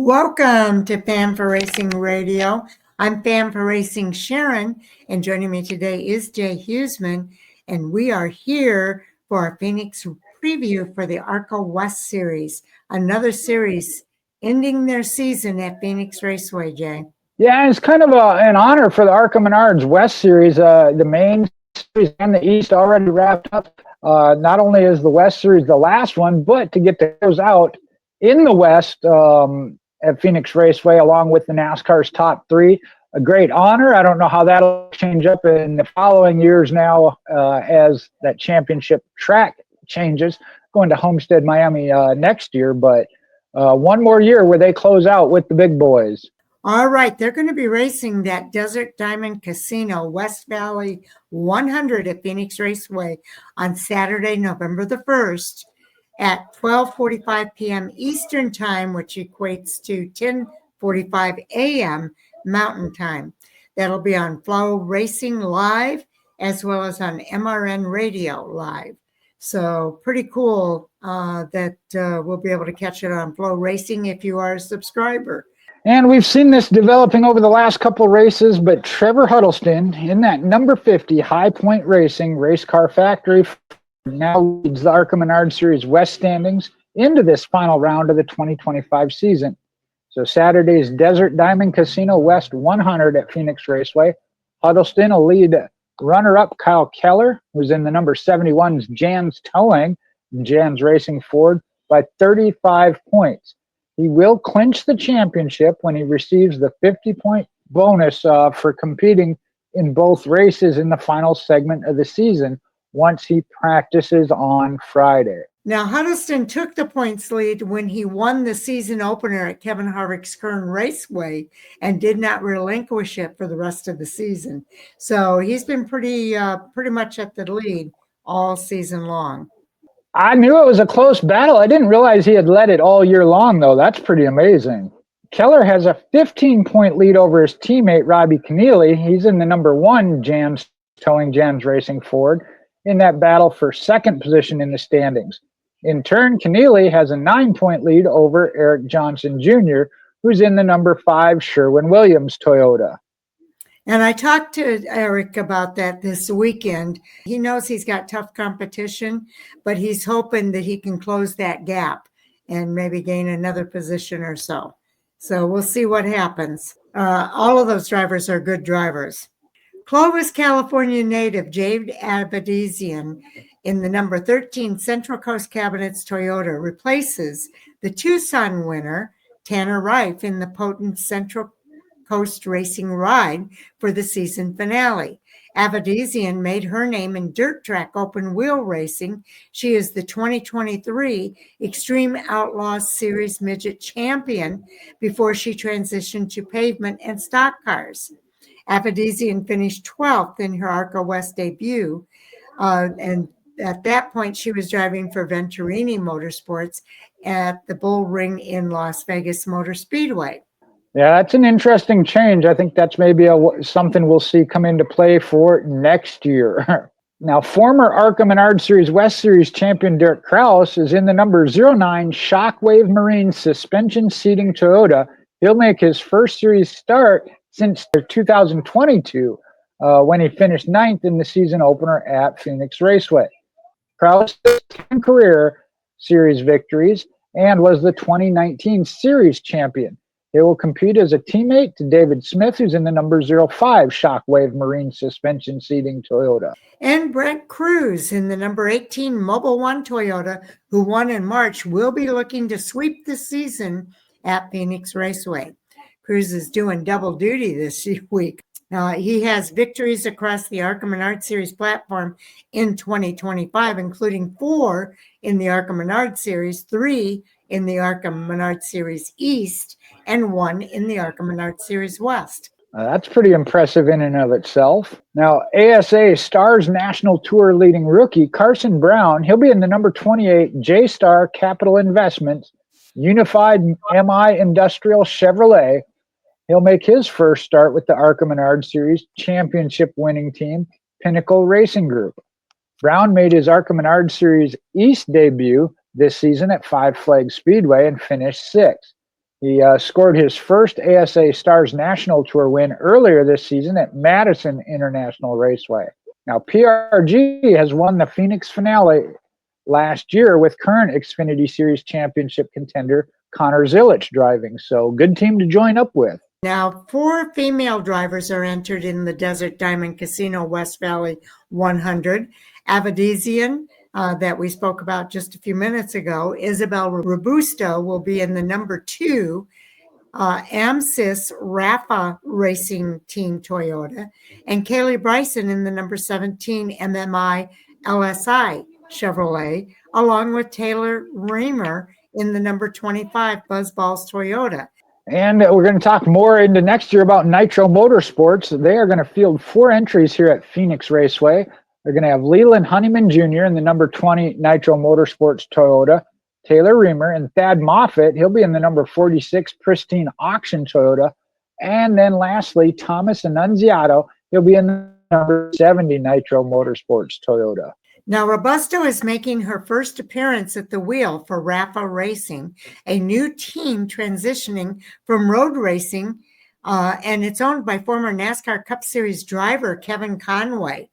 Welcome to Fan for Racing Radio. I'm Fan for Racing Sharon, and joining me today is Jay Huseman, and we are here for our Phoenix preview for the ARCA West Series, another series ending their season at Phoenix Raceway, Jay. Yeah, it's kind of an honor for the ARCA West Series. The main series and the East already wrapped up. Not only is the West Series the last one, but to get to close out in the West at Phoenix Raceway, along with the NASCAR's top three. A great honor. I don't know how that'll change up in the following years now as that championship track changes, going to Homestead, Miami next year. But one more year where they close out with the big boys. All right, they're going to be racing that Desert Diamond Casino West Valley 100 at Phoenix Raceway on Saturday, November the 1st. At 12:45 p.m. Eastern Time, which equates to 10:45 a.m. Mountain Time. That'll be on Flow Racing Live as well as on MRN Radio Live. So pretty cool that we'll be able to catch it on Flow Racing if you are a subscriber. And we've seen this developing over the last couple of races, but Trevor Huddleston in that number 50 High Point Racing Race Car Factory now leads the ARCA Series West standings into this final round of the 2025 season. So Saturday's Desert Diamond Casino West 100 at Phoenix Raceway. Huddleston will lead runner-up Kyle Keller, who's in the number 71's Jan's Towing, Jan's Racing Ford, by 35 points. He will clinch the championship when he receives the 50-point bonus for competing in both races in the final segment of the season, once he practices on Friday. Now, Huddleston took the points lead when he won the season opener at Kevin Harvick's Kern Raceway and did not relinquish it for the rest of the season. So he's been pretty much at the lead all season long. I knew it was a close battle. I didn't realize he had led it all year long, though. That's pretty amazing. Keller has a 15-point lead over his teammate, Robbie Kennealy. He's in the number 1 Jan's Towing, Jan's Racing Ford, in that battle for second position in the standings. In turn, Kennealy has a 9-point lead over Eric Johnson Jr., who's in the number 5 Sherwin-Williams Toyota. And I talked to Eric about that this weekend. He knows he's got tough competition, but he's hoping that he can close that gap and maybe gain another position or so. So we'll see what happens. All of those drivers are good drivers. Clovis, California native Jade Abadizian in the number 13 Central Coast Cabinets Toyota replaces the Tucson winner, Tanner Reif, in the potent Central Coast Racing Ride for the season finale. Abadizian made her name in dirt track open wheel racing. She is the 2023 Extreme Outlaws Series Midget Champion before she transitioned to pavement and stock cars. Abadizian finished 12th in her ARCA West debut, and at that point, she was driving for Venturini Motorsports at the Bull Ring in Las Vegas Motor Speedway. Yeah, that's an interesting change. I think that's maybe something we'll see come into play for next year. Now, former ARCA Series West Series champion Derek Kraus is in the number 09 Shockwave Marine Suspension Seating Toyota. He'll make his first series start since 2022, when he finished 9th in the season opener at Phoenix Raceway. Kraus has 10 career series victories and was the 2019 series champion. He will compete as a teammate to David Smith, who's in the number 05 Shockwave Marine Suspension Seating Toyota. And Brent Cruz in the number 18 Mobile One Toyota, who won in March, will be looking to sweep the season at Phoenix Raceway. Cruz is doing double duty this week. He has victories across the ARCA Series platform in 2025, including 4 in the ARCA Series, 3 in the ARCA Series East, and 1 in the ARCA Series West. That's pretty impressive in and of itself. Now, ASA Stars National Tour leading rookie Carson Brown, he'll be in the number 28 J-Star Capital Investments Unified MI Industrial Chevrolet. He'll make his first start with the ARCA Series championship winning team, Pinnacle Racing Group. Brown made his ARCA Series East debut this season at Five Flags Speedway and finished 6th. He scored his first ASA Stars National Tour win earlier this season at Madison International Raceway. Now, PRG has won the Phoenix finale last year with current Xfinity Series championship contender Connor Zilic driving. So, good team to join up with. Now, 4 female drivers are entered in the Desert Diamond Casino West Valley 100. Avedisian, that we spoke about just a few minutes ago, Isabel Robusto will be in the number 2 AMSIS Rafa Racing Team Toyota, and Kaylee Bryson in the number 17 MMI LSI Chevrolet, along with Taylor Reamer in the number 25 Buzzballs Toyota. And we're going to talk more into next year about Nitro Motorsports. They are going to field 4 entries here at Phoenix Raceway. They're going to have Leland Honeyman Jr. in the number 20 Nitro Motorsports Toyota, Taylor Reamer, and Thad Moffitt. He'll be in the number 46 Pristine Auction Toyota. And then lastly, Thomas Annunziato. He'll be in the number 70 Nitro Motorsports Toyota. Now, Robusto is making her first appearance at the wheel for Rafa Racing, a new team transitioning from road racing, and it's owned by former NASCAR Cup Series driver Kevin Conway.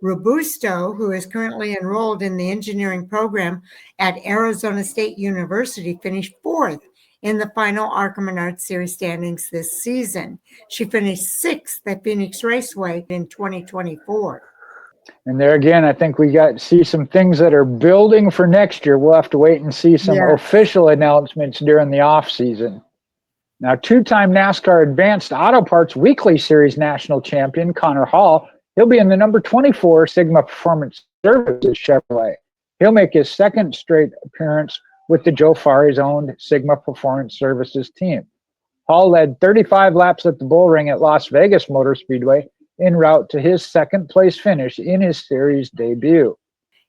Robusto, who is currently enrolled in the engineering program at Arizona State University, finished 4th in the final ARCA Menards Series standings this season. She finished 6th at Phoenix Raceway in 2024. And there again, I think we got to see some things that are building for next year. We'll have to wait and see some official announcements during the off season. Now, 2-time NASCAR Advanced Auto Parts Weekly Series national champion Connor Hall, he'll be in the number 24 Sigma Performance Services Chevrolet. He'll make his 2nd straight appearance with the Joe Fari's owned Sigma Performance Services team. Hall led 35 laps at the Bull Ring at Las Vegas Motor Speedway en route to his 2nd place finish in his series debut.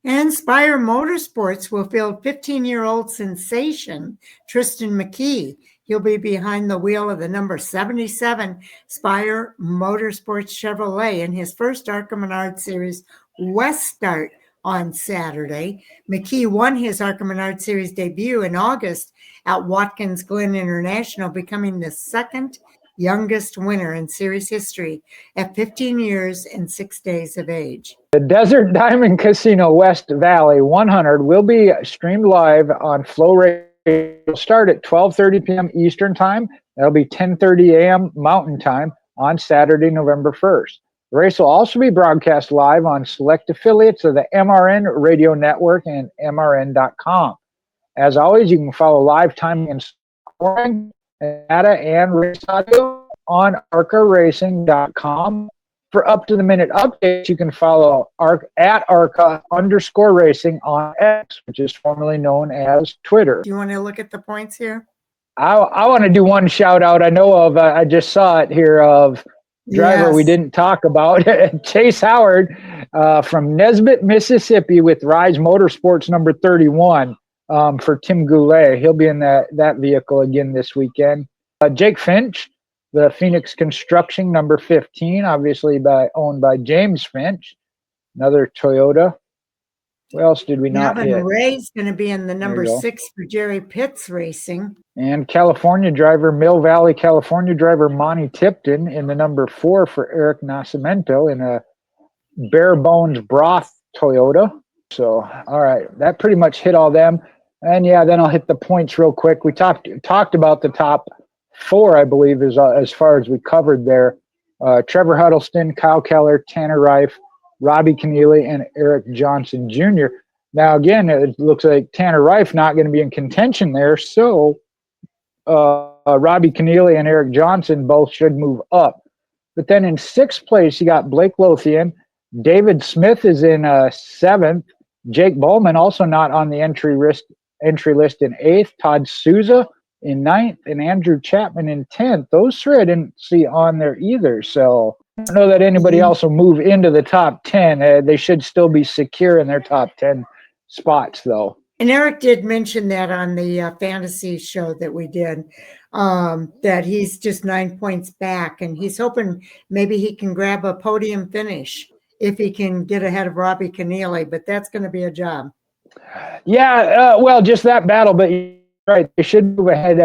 And Spire Motorsports will field 15-year-old sensation Tristan McKee. He'll be behind the wheel of the number 77 Spire Motorsports Chevrolet in his first ARCA Menards Series West start on Saturday. McKee won his ARCA Menards Series debut in August at Watkins Glen International, becoming the 2nd youngest winner in series history at 15 years and 6 days of age. The Desert Diamond Casino West Valley 100 will be streamed live on Flow Radio. It'll start at 12:30 p.m. Eastern Time. That'll be 10:30 a.m. Mountain Time on Saturday, November 1st. The race will also be broadcast live on select affiliates of the MRN Radio Network and MRN.com. As always, you can follow live timing and scoring, data, and race audio on ARCARacing.com. For up-to-the-minute updates, you can follow at ARCA_racing on X, which is formerly known as Twitter. Do you want to look at the points here? I want to do one shout-out I know of. I just saw it here of driver we didn't talk about, Chase Howard from Nesbitt, Mississippi with Rise Motorsports number 31 for Tim Goulet. He'll be in that vehicle again this weekend. Jake Finch, the Phoenix Construction number 15, obviously owned by James Finch, another Toyota. What else did we not hit? Gavin Ray's going to be in the number 6 for Jerry Pitts Racing. And California driver, Mill Valley, California driver Monty Tipton in the number 4 for Eric Nascimento in a bare bones broth Toyota. So, all right, that pretty much hit all them. And yeah, then I'll hit the points real quick. We talked about the top 4, I believe, as far as we covered there. Trevor Huddleston, Kyle Keller, Tanner Reif, Robbie Kennealy, and Eric Johnson Jr. Now, again, it looks like Tanner Reif not going to be in contention there, so Robbie Kennealy and Eric Johnson both should move up. But then in 6th place, you got Blake Lothian. David Smith is in 7th. Jake Bowman, also not on the entry list in 8th. Todd Souza in 9th, and Andrew Chapman in 10th. Those 3 I didn't see on there either, so I don't know that anybody else will move into the top 10. They should still be secure in their top 10 spots, though. And Eric did mention that on the fantasy show that we did, that he's just 9 points back, and he's hoping maybe he can grab a podium finish if he can get ahead of Robbie Kennealy, but that's going to be a job. Yeah, well, just that battle, but Right, they should move ahead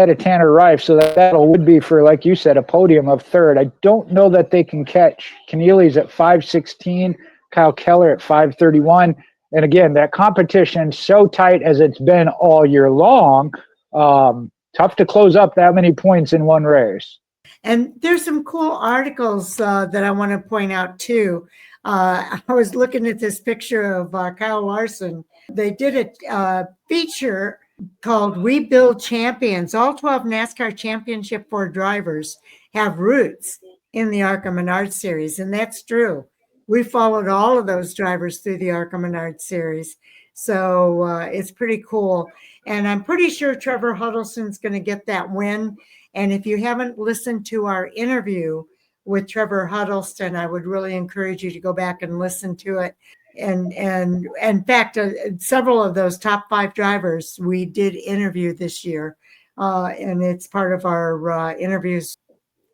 of Tanner Reif, so that would be for, like you said, a podium of third. I don't know that they can catch Kennealy's at 5:16, Kyle Keller at 5:31, and again, that competition so tight as it's been all year long. Tough to close up that many points in one race. And there's some cool articles that I want to point out too. I was looking at this picture of Kyle Larson. They did a feature called We Build Champions. All 12 NASCAR Championship 4 drivers have roots in the ARCA Menard Series, and that's true. We followed all of those drivers through the ARCA Menard Series, so it's pretty cool. And I'm pretty sure Trevor Huddleston's going to get that win. And if you haven't listened to our interview with Trevor Huddleston, I would really encourage you to go back and listen to it. And in fact, several of those top 5 drivers we did interview this year, and it's part of our interviews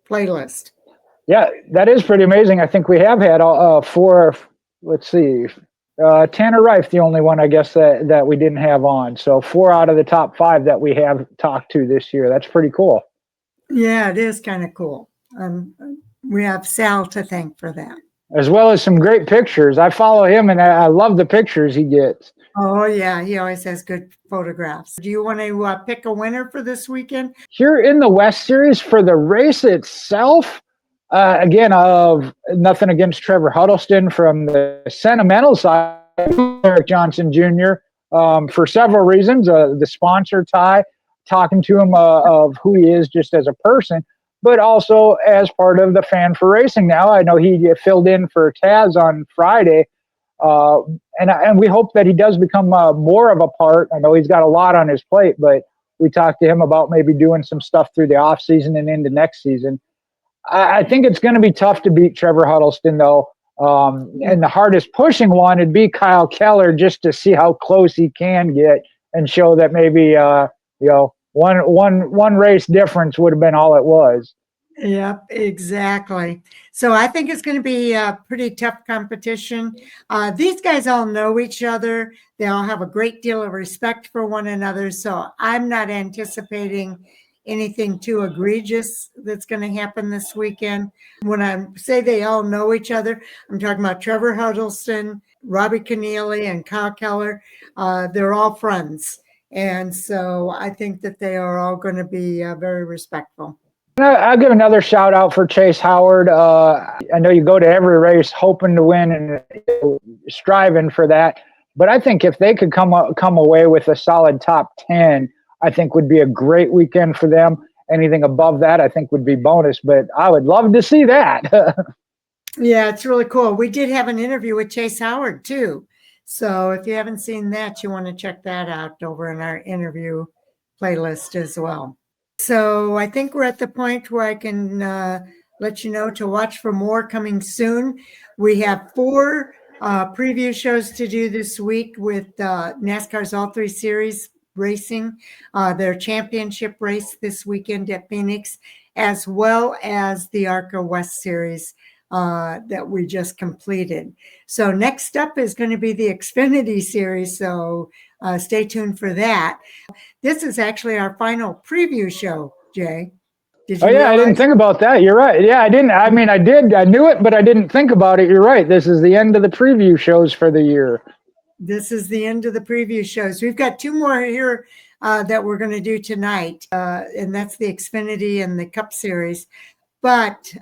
playlist. Yeah, that is pretty amazing. I think we have had 4. Let's see, Tanner Reif, the only one I guess that we didn't have on. So 4 out of the top 5 that we have talked to this year. That's pretty cool. Yeah, it is kind of cool. We have Sal to thank for that. As well as some great pictures. I follow him, and I love the pictures he gets. Oh, yeah. He always has good photographs. Do you want to pick a winner for this weekend? Here in the West Series, for the race itself, again, nothing against Trevor Huddleston. From the sentimental side, Eric Johnson Jr., for several reasons. The sponsor tie, talking to him of who he is just as a person, but also as part of the Fan for Racing now. I know he filled in for Taz on Friday, and we hope that he does become more of a part. I know he's got a lot on his plate, but we talked to him about maybe doing some stuff through the off season and into next season. I think it's going to be tough to beat Trevor Huddleston, though. And the hardest pushing one would be Kyle Keller, just to see how close he can get and show that maybe one race difference would have been all it was. Yep, exactly. So I think it's going to be a pretty tough competition. These guys all know each other. They all have a great deal of respect for one another. So I'm not anticipating anything too egregious that's going to happen this weekend. When I say they all know each other, I'm talking about Trevor Huddleston, Robbie Kennealy, and Kyle Keller. They're all friends. And so I think that they are all going to be very respectful. I'll give another shout out for Chase Howard. I know you go to every race hoping to win and striving for that. But I think if they could come away with a solid top 10, I think would be a great weekend for them. Anything above that, I think would be bonus, but I would love to see that. Yeah, it's really cool. We did have an interview with Chase Howard too. So if you haven't seen that, you want to check that out over in our interview playlist as well. So I think we're at the point where I can let you know to watch for more coming soon. We have 4 preview shows to do this week with NASCAR's All 3 Series Racing, their championship race this weekend at Phoenix, as well as the ARCA West Series that we just completed. So next up is going to be the Xfinity Series, so stay tuned for that. This is actually our final preview show, Jay. Did you realize? I didn't think about that. You're right. Yeah, I didn't. I mean, I did. I knew it, but I didn't think about it. You're right. This is the end of the preview shows for the year. This is the end of the preview shows. We've got 2 more here that we're going to do tonight, and that's the Xfinity and the Cup Series. But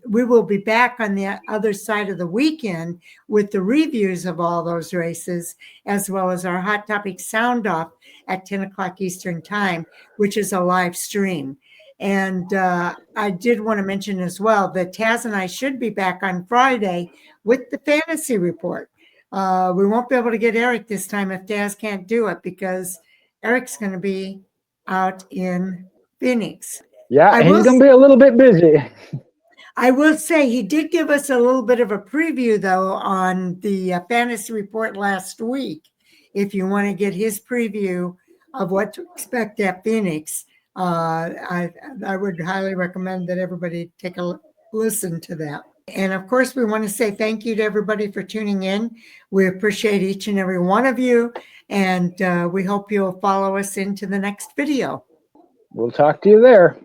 we will be back on the other side of the weekend with the reviews of all those races, as well as our Hot Topic Sound Off at 10 o'clock Eastern Time, which is a live stream. And I did want to mention as well that Taz and I should be back on Friday with the Fantasy Report. We won't be able to get Eric this time if Taz can't do it, because Eric's going to be out in Phoenix. Yeah, he's going to be a little bit busy. I will say he did give us a little bit of a preview, though, on the Fantasy Report last week. If you want to get his preview of what to expect at Phoenix, I would highly recommend that everybody take a listen to that. And of course, we want to say thank you to everybody for tuning in. We appreciate each and every one of you. And we hope you'll follow us into the next video. We'll talk to you there.